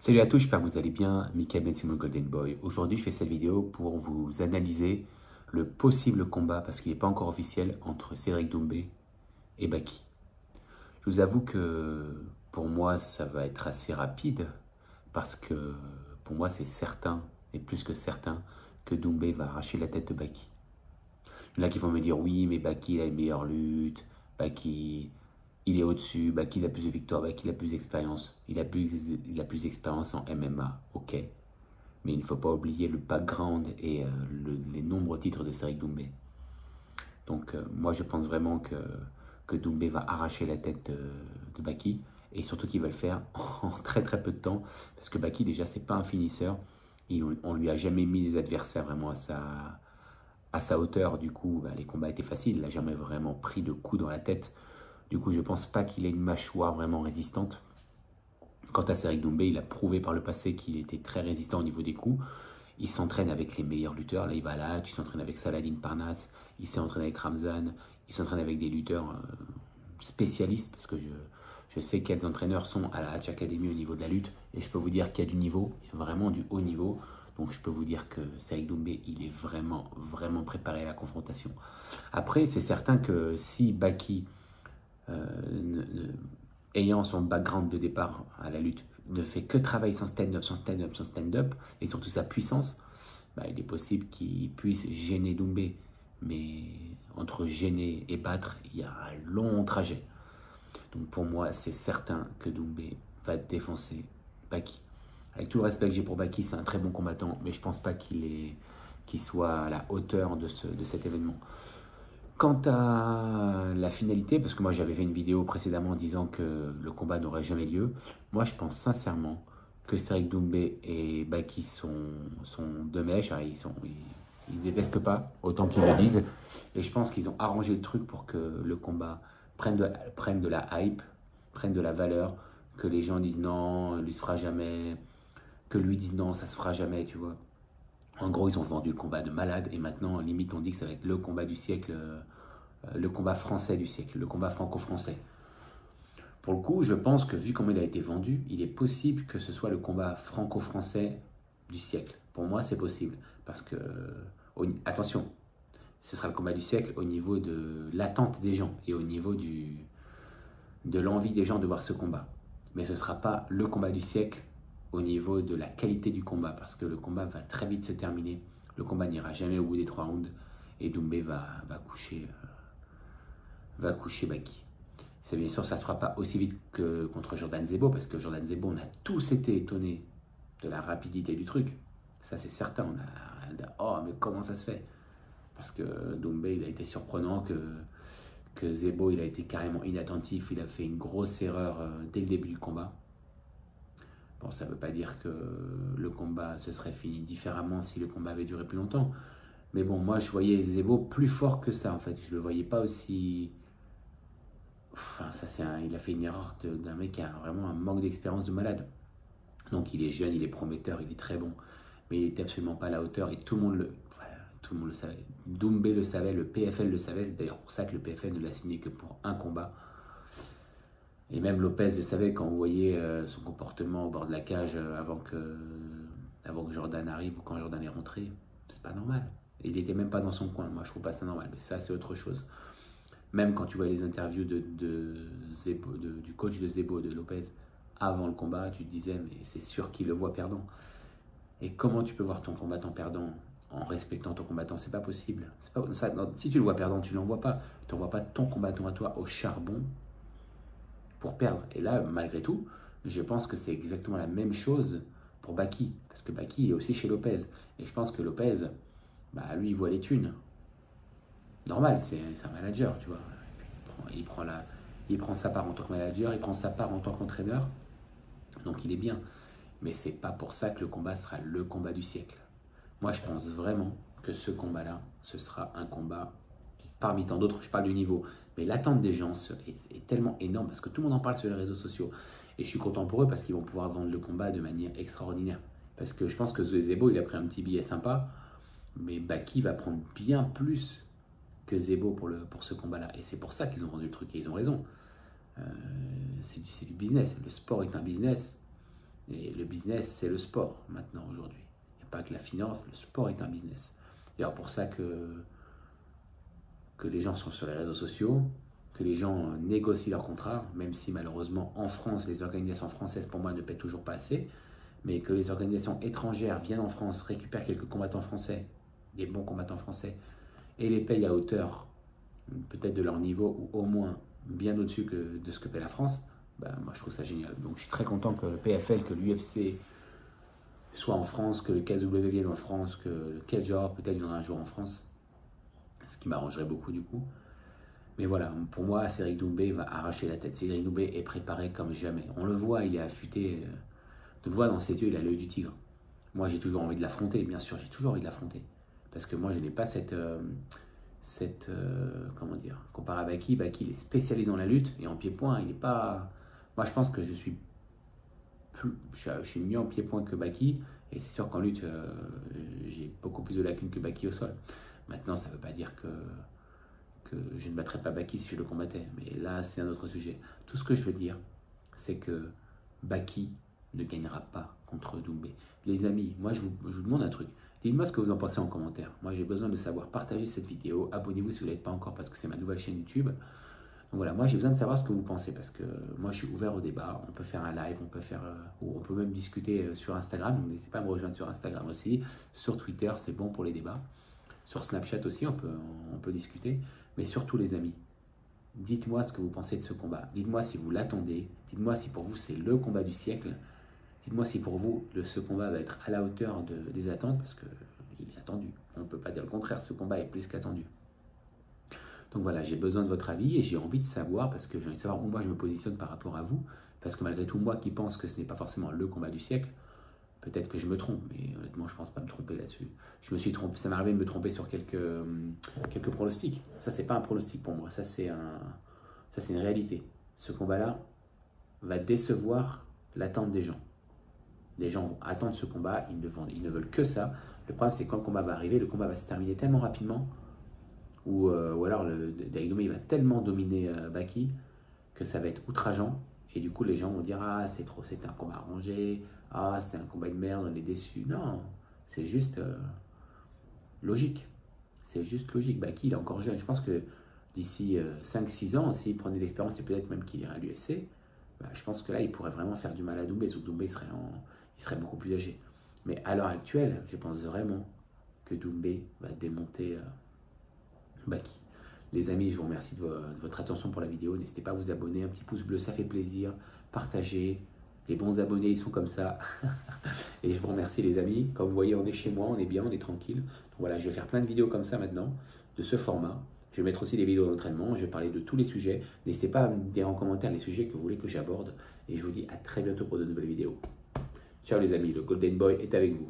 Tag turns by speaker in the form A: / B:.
A: Salut à tous, j'espère que vous allez bien. Mickaël Ben Simon Golden Boy. Aujourd'hui, je fais cette vidéo pour vous analyser le possible combat, parce qu'il n'est pas encore officiel, entre Cédric Doumbé et Baki. Je vous avoue que pour moi, ça va être assez rapide, parce que pour moi, c'est certain, et plus que certain, que Doumbé va arracher la tête de Baki. Il y en a qui vont me dire oui, mais Baki il a une meilleure lutte, Baki il est au-dessus, Baki il a plus de victoires, Baki il a plus d'expérience, il a plus d'expérience en MMA, ok. Mais il ne faut pas oublier le background et les nombreux titres de Cédric Doumbé. Donc moi je pense vraiment que Doumbé va arracher la tête de Baki, et surtout qu'il va le faire en très très peu de temps, parce que Baki déjà c'est pas un finisseur, et on lui a jamais mis des adversaires vraiment à sa hauteur. Du coup bah, les combats étaient faciles, il n'a jamais vraiment pris de coups dans la tête. Du coup je pense pas qu'il ait une mâchoire vraiment résistante. Quant à Cédric Doumbé, il a prouvé par le passé qu'il était très résistant au niveau des coups. Il s'entraîne avec les meilleurs lutteurs. Là, il va à la Hatch, il s'entraîne avec Saladin Parnasse, il s'est entraîné avec Ramzan, il s'entraîne avec des lutteurs spécialistes, parce que je sais quels entraîneurs sont à la Hatch Academy au niveau de la lutte, et je peux vous dire qu'il y a du niveau, il y a vraiment du haut niveau. Donc je peux vous dire que Cédric Doumbé, il est vraiment, vraiment préparé à la confrontation. Après, c'est certain que si Baki, ayant son background de départ à la lutte, ne fait que travailler son stand-up, son stand-up, son stand-up, et surtout sa puissance, bah, il est possible qu'il puisse gêner Doumbé. Mais entre gêner et battre, il y a un long trajet. Donc pour moi, c'est certain que Doumbé va défoncer Baki. Avec tout le respect que j'ai pour Baki, c'est un très bon combattant, mais je ne pense pas qu'il soit à la hauteur de cet événement. Quant à la finalité, parce que moi j'avais fait une vidéo précédemment disant que le combat n'aurait jamais lieu, moi je pense sincèrement que Cédric Doumbé et Baki sont deux mèches, hein, ils se détestent pas, autant qu'ils le disent, et je pense qu'ils ont arrangé le truc pour que le combat prenne de la hype, prenne de la valeur, que les gens disent non, lui se fera jamais, que lui dise non, ça se fera jamais, tu vois. En gros, ils ont vendu le combat de malade, et maintenant, limite, on dit que ça va être le combat du siècle, le combat français du siècle, le combat franco-français. Pour le coup, je pense que vu comment il a été vendu, il est possible que ce soit le combat franco-français du siècle. Pour moi, c'est possible. Parce que, attention, ce sera le combat du siècle au niveau de l'attente des gens et au niveau de l'envie des gens de voir ce combat. Mais ce ne sera pas le combat du siècle au niveau de la qualité du combat, parce que le combat va très vite se terminer. Le combat n'ira jamais au bout des 3 rounds, et Doumbé va coucher Baki. C'est bien sûr, ça ne se fera pas aussi vite que contre Jordan Zebo, parce que Jordan Zebo, on a tous été étonnés de la rapidité du truc. Ça, c'est certain. Oh, mais comment ça se fait? Parce que Doumbé, il a été surprenant, que Zebo, il a été carrément inattentif. Il a fait une grosse erreur dès le début du combat. Bon, ça ne veut pas dire que le combat se serait fini différemment si le combat avait duré plus longtemps. Mais bon, moi, je voyais Zebo plus fort que ça, en fait. Je ne le voyais pas aussi... Enfin, il a fait une erreur d'un mec qui a vraiment un manque d'expérience de malade. Donc, il est jeune, il est prometteur, il est très bon. Mais il n'était absolument pas à la hauteur, et tout le monde le savait. Doumbé le savait, le PFL le savait. C'est d'ailleurs pour ça que le PFL ne l'a signé que pour un combat. Et même Lopez le savait quand on voyait son comportement au bord de la cage avant que Jordan arrive, ou quand Jordan est rentré. C'est pas normal. Et il n'était même pas dans son coin. Moi, je trouve pas ça normal. Mais ça, c'est autre chose. Même quand tu vois les interviews Zebo, du coach de Zebo, de Lopez, avant le combat, tu te disais, mais c'est sûr qu'il le voit perdant. Et comment tu peux voir ton combattant perdant en respectant ton combattant? C'est pas possible. Si tu le vois perdant, tu n'envoies pas. Tu n'envoies pas ton combattant à toi au charbon pour perdre. Et là, malgré tout, je pense que c'est exactement la même chose pour Baki. Parce que Baki, il est aussi chez Lopez. Et je pense que Lopez, bah, lui, il voit les thunes. Normal, c'est un manager, tu vois. Il prend sa part en tant que manager, il prend sa part en tant qu'entraîneur. Donc il est bien. Mais c'est pas pour ça que le combat sera le combat du siècle. Moi, je pense vraiment que ce combat-là, ce sera un combat parmi tant d'autres. Je parle du niveau. Mais l'attente des gens est tellement énorme, parce que tout le monde en parle sur les réseaux sociaux. Et je suis content pour eux, parce qu'ils vont pouvoir vendre le combat de manière extraordinaire. Parce que je pense que Zebo, il a pris un petit billet sympa, mais Baki va prendre bien plus que Zebo pour ce combat-là. Et c'est pour ça qu'ils ont vendu le truc, et ils ont raison. C'est du business. Le sport est un business. Et le business, c'est le sport maintenant, aujourd'hui. Il n'y a pas que la finance, le sport est un business. C'est d'ailleurs pour ça que les gens sont sur les réseaux sociaux, que les gens négocient leurs contrats, même si malheureusement en France, les organisations françaises pour moi ne paient toujours pas assez, mais que les organisations étrangères viennent en France, récupèrent quelques combattants français, des bons combattants français, et les payent à hauteur peut-être de leur niveau, ou au moins bien au-dessus de ce que paie la France, bah, moi je trouve ça génial. Donc je suis très content que le PFL, que l'UFC soit en France, que le KSW vienne en France, que le Cage peut-être viendra un jour en France, ce qui m'arrangerait beaucoup du coup. Mais voilà, pour moi, Cédric Doumbé va arracher la tête. Cédric Doumbé est préparé comme jamais. On le voit, il est affûté. On le voit dans ses yeux, il a l'œil du tigre. Moi, j'ai toujours envie de l'affronter, bien sûr, j'ai toujours envie de l'affronter. Parce que moi, je n'ai pas comment dire, comparé à Baki. Baki, il est spécialisé dans la lutte et en pied-point, il n'est pas. Moi, je pense que je suis mieux en pied-point que Baki, et c'est sûr qu'en lutte, j'ai beaucoup plus de lacunes que Baki au sol. Maintenant, ça ne veut pas dire que je ne battrais pas Baki si je le combattais, mais là, c'est un autre sujet. Tout ce que je veux dire, c'est que Baki ne gagnera pas contre Doumbé. Les amis, moi, je vous demande un truc. Dites-moi ce que vous en pensez en commentaire. Moi, j'ai besoin de savoir. Partagez cette vidéo. Abonnez-vous si vous ne l'êtes pas encore parce que c'est ma nouvelle chaîne YouTube. Donc voilà, moi, j'ai besoin de savoir ce que vous pensez parce que moi, je suis ouvert au débat. On peut faire un live, on peut même discuter sur Instagram. Donc n'hésitez pas à me rejoindre sur Instagram aussi. Sur Twitter, c'est bon pour les débats. Sur Snapchat aussi, on peut discuter. Mais surtout, les amis, dites-moi ce que vous pensez de ce combat. Dites-moi si vous l'attendez. Dites-moi si pour vous, c'est le combat du siècle. Dites-moi si pour vous, ce combat va être à la hauteur des attentes, parce qu'il est attendu. On ne peut pas dire le contraire, ce combat est plus qu'attendu. Donc voilà, j'ai besoin de votre avis et j'ai envie de savoir, parce que j'ai envie de savoir où moi je me positionne par rapport à vous, parce que malgré tout, moi qui pense que ce n'est pas forcément le combat du siècle, peut-être que je me trompe, mais honnêtement, je ne pense pas me tromper là-dessus. Je me suis trompé, ça m'est arrivé de me tromper sur quelques pronostics. Ça, c'est pas un pronostic pour moi, ça c'est une réalité. Ce combat-là va décevoir l'attente des gens. Les gens attendent ce combat, ils ne veulent que ça. Le problème, c'est que quand le combat va arriver, le combat va se terminer tellement rapidement, ou alors Derrick Doumbé va tellement dominer Baki que ça va être outrageant. Et du coup, les gens vont dire « Ah, c'est un combat arrangé. Ah, c'est un combat de merde, on est déçus. » Non, c'est juste logique. C'est juste logique. Baki, il est encore jeune. Je pense que d'ici 5-6 ans, s'il prenait l'expérience et peut-être même qu'il irait à l'UFC, bah, je pense que là, il pourrait vraiment faire du mal à Doumbé. Sauf que Doumbé serait beaucoup plus âgé. Mais à l'heure actuelle, je pense vraiment que Doumbé va démonter Baki. Les amis, je vous remercie de votre attention pour la vidéo. N'hésitez pas à vous abonner, un petit pouce bleu, ça fait plaisir. Partagez. Les bons abonnés, ils sont comme ça. Et je vous remercie les amis. Comme vous voyez, on est chez moi, on est bien, on est tranquille. Donc voilà, je vais faire plein de vidéos comme ça maintenant, de ce format. Je vais mettre aussi des vidéos d'entraînement. Je vais parler de tous les sujets. N'hésitez pas à me dire en commentaire les sujets que vous voulez que j'aborde. Et je vous dis à très bientôt pour de nouvelles vidéos. Ciao les amis, le Golden Boy est avec vous.